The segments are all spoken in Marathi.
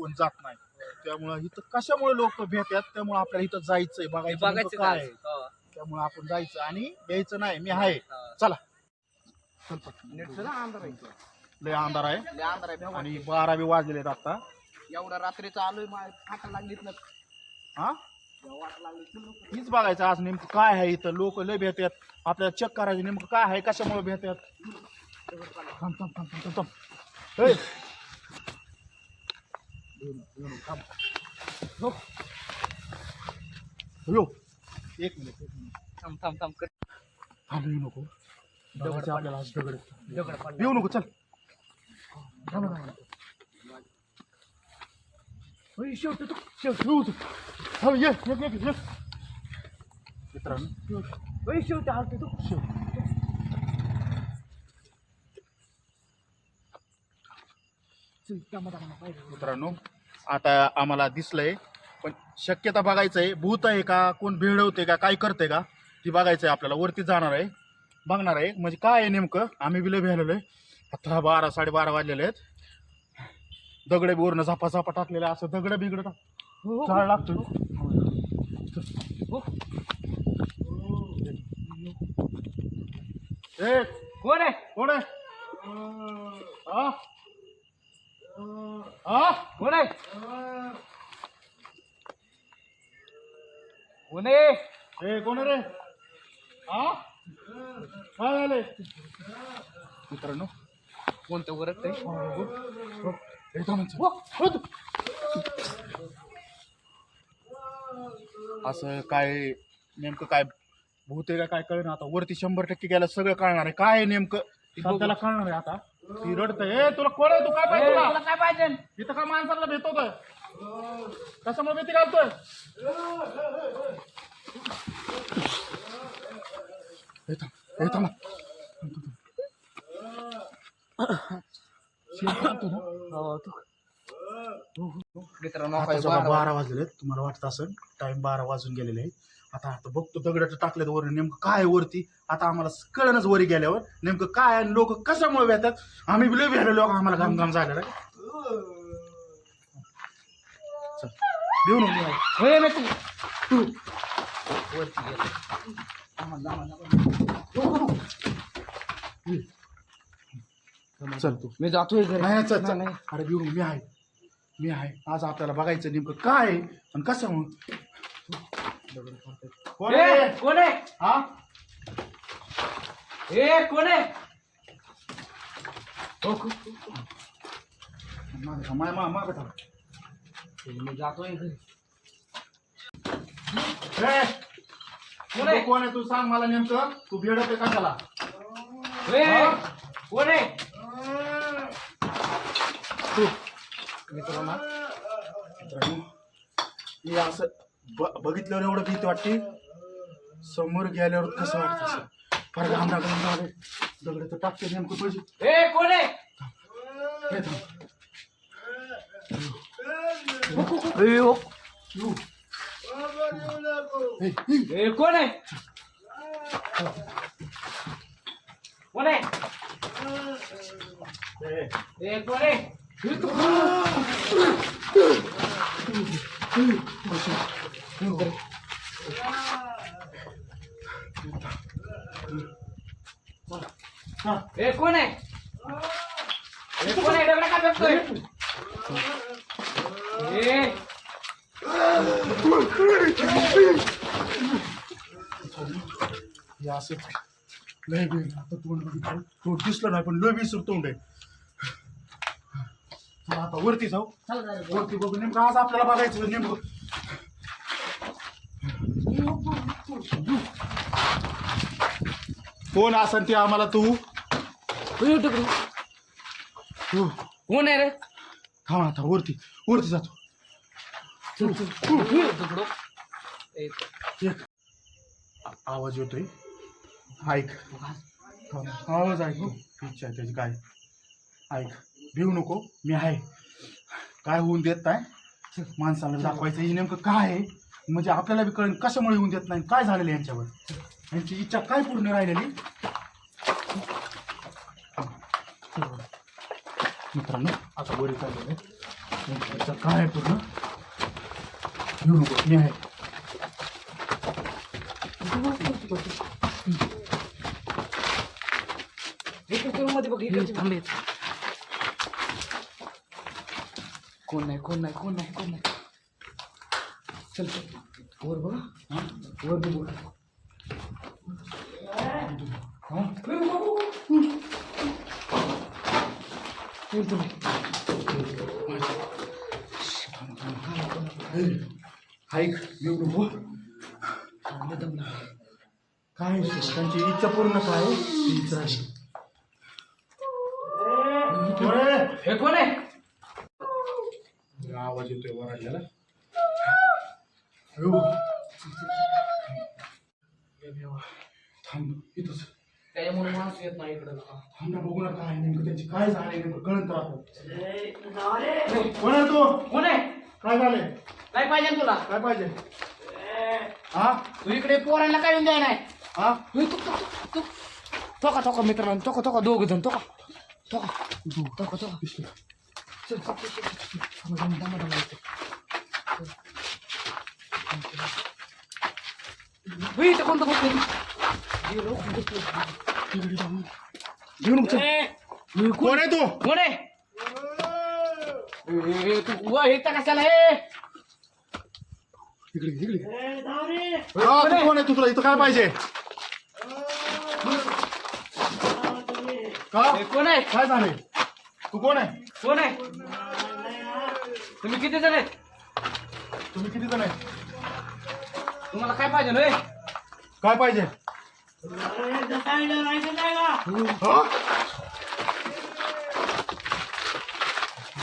कोण जात नाही. त्यामुळे इथं कशामुळे लोक भेटतात, त्यामुळे आपल्याला इथं जायचंय, बघायचं काय आहे. त्यामुळे आपण जायचं आणि यायचं नाही. मी आहे, चला. लय अंधार आहे आणि 12 वाजलेले आहेत आता. एवढा रात्रीचं आलोय फाटा लागलीत ना. हा हीच बघायचं आज नेमकं काय आहे इथं. लोक लय भेटतात, आपल्याला चेक करायचं नेमकं काय आहे, कशामुळे भेटतात. थांब थांब थांब थांब थांब. ए! यो, एक मिनिट थांब थांब थांब थांब. येऊ नको, दगड आपल्याला आज दगड येऊ नको. चल थांब थांब. शेवटी तू शेवटी ये मित्रांनो. शेवटी आलते तू. मित्रांनो आता आम्हाला दिसलंय, पण शक्यता बघायचंय भूत आहे का, कोण भिडवते का, काय करते का ती बघायचंय आपल्याला. वरती जाणार आहे, बघणार आहे म्हणजे काय आहे नेमकं. आम्ही बिल भेटलेलो आहे. आता 12 साडेबारा वाजलेले आहेत. दगड वरनं झापा झापा टाकलेला, असं दगड बिगड झाड लागतो. कोण आहे? कोण आहे? हा हा कोण आहे? कोण आहे? ए कोण रे? हा काय झाले मित्रांनो? कोणतं वरत असं काय नेमकं काय भूत आहे का काय कळणार आता. वरती 100% गेलं सगळं कळणार आहे. काय आहे नेमकं त्याला कळणार आहे आता. ती रडतंय. तुला कोण आहे? तू काय पाहिजे? तुला काय पाहिजे? इथं काय माणसाला भेटतोय? कशामुळे भीती घालतोय? मित्रांनो 12 वाजले. तुम्हाला वाटत असेल टाइम 12 वाजून गेलेले आहे. आता बघतो दगडाचं टाकल्यात वर, नेमकं काय वरती. आता आम्हाला कळणच वरी गेल्यावर नेमकं काय आणि लोक कशामुळे भेटतात. आम्ही बिलो भेटलो, आम्हाला घाम झालेला आहे. देऊ नको चल तू. मी जातोय नाही चल चल. अरे देऊ नको, मी आहे. आज आपल्याला बघायचं नेमकं काय आहे आणि कशामुळे. कोण आहे? कोण आहे? हा कोण आहे? माग थांब. मी जातोय घरी. कोण आहे? तू सांग मला नेमकं. तू भेटत कशाला? कोण आहे? मित्रांनो हे असं बघितल्यावर एवढं भीती वाटते. समोर गेल्यावर कसं वाटतं असं. फार घामरा झाले. दगड तर टाकते नेमकं पाहिजे. कोण आहे? कोण आहे? कोण आहे? कोण आहे? कोण आहे? कोण आहे? दगड का फेकतोय? असं लय बी आता तोंड बघितलं, तोंड दिसलं नाही पण लय विसर तोंड आहे. आता वरती जाऊ. वरती बघू नेमकं आज आपल्याला बघायचं नेमकं. कोण असन ते आम्हाला. तू कोण आहे रे? थांब आता वरती जातो. आवाज येतोय, ऐक. आवाज ऐक. इच्छा आहे त्याची काय ऐक. भिवू नको, मी आहे. काय होऊन देत नाही माणसाला दाखवायचं हे नेमकं काय आहे. म्हणजे आपल्याला बी कळेल कशामुळे होऊन देत नाही, काय झालेलं यांच्यावर, यांची इच्छा काय पूर्ण राहिलेली. मित्रांनो आता वरी चाललेलं आहे. याचा काय आहे पूर्ण येऊ नको मी आहे मध्ये बघ इकडे थांबले कोण नाही कोण नाही कोण नाही कोण नाही चल चल वर बघ वर बघ ऐक येऊ नको काय त्यांची इच्छा पूर्ण काय आहे? ती इच्छा आहे. हे कोण आहे आवाज येतोय वराडल्याला थांब इथंच त्याच्यामुळे माणूस येत नाही इकडं थांब ना बघू ना काय नेमकं त्यांची काय झालंय नेमकं कळत राहतं कोण आहे तो कोण आहे काय झालंय काय पाहिजे तुला काय पाहिजे हा तू इकडे पोरांना काय येऊन द्याय नाही हा तू तोका तोका मित्रांनो तोका तोका दोघ जण तोका तोका तोका तोका चल कोणतं कोण आहे तो कोण आहे तू इथं कशाला हे हा, तू कोण आहे तुला इथं काय पाहिजे का कोण आहे काय झालंय तू कोण आहे कोण आहे तुम्ही किती जण आहेत तुम्ही किती जण आहे तुम्हाला काय पाहिजे रे काय पाहिजे हा?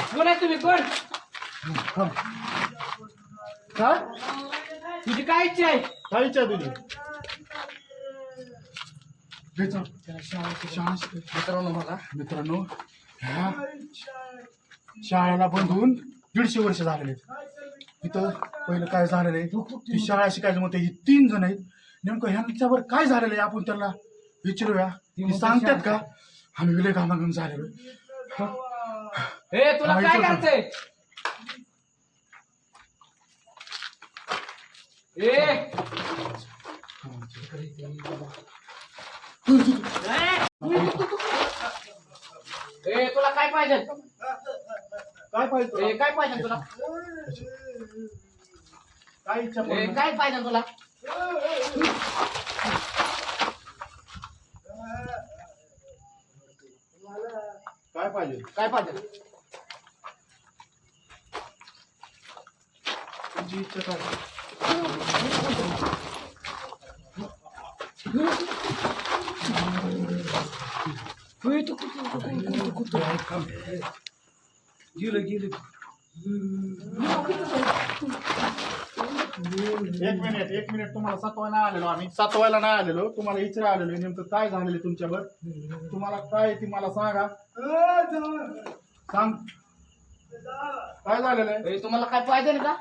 कोण आहे तुम्ही कोण थांब. काय तुझी काय इच्छा आहे काय इच्छा आहे तुझी घे चल. शाळा शिक. मित्रांनो बघा मित्रांनो ह्या शाळेला बंद होऊन 150 वर्ष झालेले आहेत. इथं पहिलं काय झालेलं आहे ती शाळा शिकायचं म्हणते ही 3 जण आहेत नेमकं ह्यांच्यावर काय झालेलं आहे आपण त्यांना विचारूया ती सांगतात का आम्ही विलय घामाघाम झालेलो हे तुला काय करायचंय तुला काय पाहिजे काय पाहिजे काय पाहिजे तुला काय इच्छा पूर्ण? काय पाहिजे तुला काय पाहिजे काय पाहिजे तुझी इच्छा काय एक मिनिट तुम्हाला सातवायला नाही आलेलो आम्ही सातवायला नाही आलेलो तुम्हाला इच्छा आलेलो नेमकं काय झालेलं तुमच्यावर तुम्हाला काय ती मला सांगा सांग काय झालेलं आहे तुम्हाला काय पाहिजे का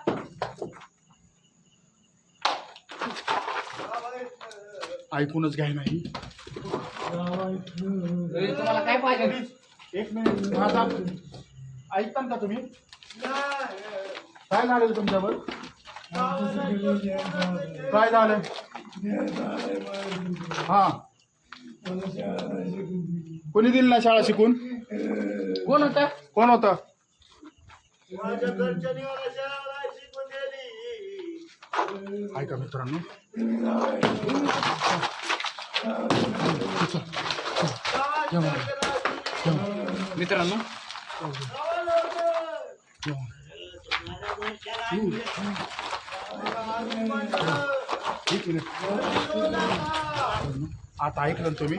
ऐकूनच घ्याय नाही तुम्हाला काय पाहिजे एक मिनिट माझा ऐकता का तुम्ही काय झालेलं तुमच्यावर काय झालं हा कोणी दिली ना शाळा शिकून कोण होता कोण होतं ऐका मित्रांनो मित्रांनो एक मिनिट आता ऐकलं ना तुम्ही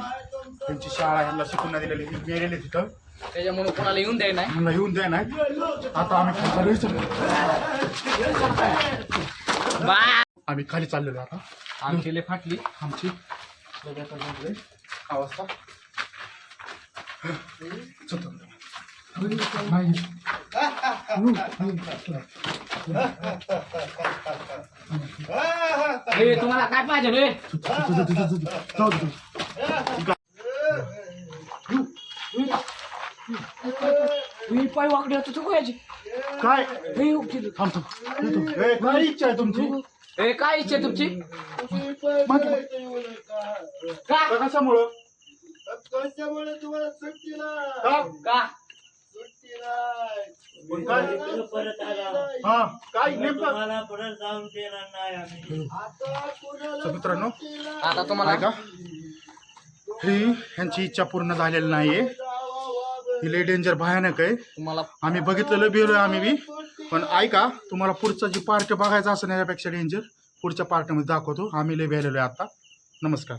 त्यांची शाळा ह्यांना शिकून नाही दिलेली गेलेले तिथं त्याच्यामुळे कोणाला येऊन द्याय नाही ह्यांना येऊन द्या नाही आता आम्ही खाली चाललोय आम्ही खाली चाललेलो आता आमची लय फाटली आमची अवस्था तुम्हाला काय पाहिजे रे पाय वाकडे होतो तू काय काय हे उकील. थांब थांब येतो. ए, काय इच्छा आहे तुमची ए, काय इच्छा आहे तुमची? का? कशामुळं कशामुळे तुम्हाला सुट्टी का? नाही का? सुट्टी नाही पण काय परत आला हा काय नेमकं मला परत जाऊन देणार नाही आम्ही आता कुणाला तर मित्रांनो सुट्टी नाही. आता तुम्हाला ऐका ही ह्यांची इच्छा पूर्ण झालेली नाहीये ही लय डेंजर भयानक आहे तुम्हाला आम्ही बघितलेलं बिरोय आम्ही बी पण ऐका तुम्हाला पुढचा जी पार्ट बघायचा असं यापेक्षा डेंजर पुढच्या पार्टमध्ये दाखवतो आम्ही लय भेलेलो आहे आता नमस्कार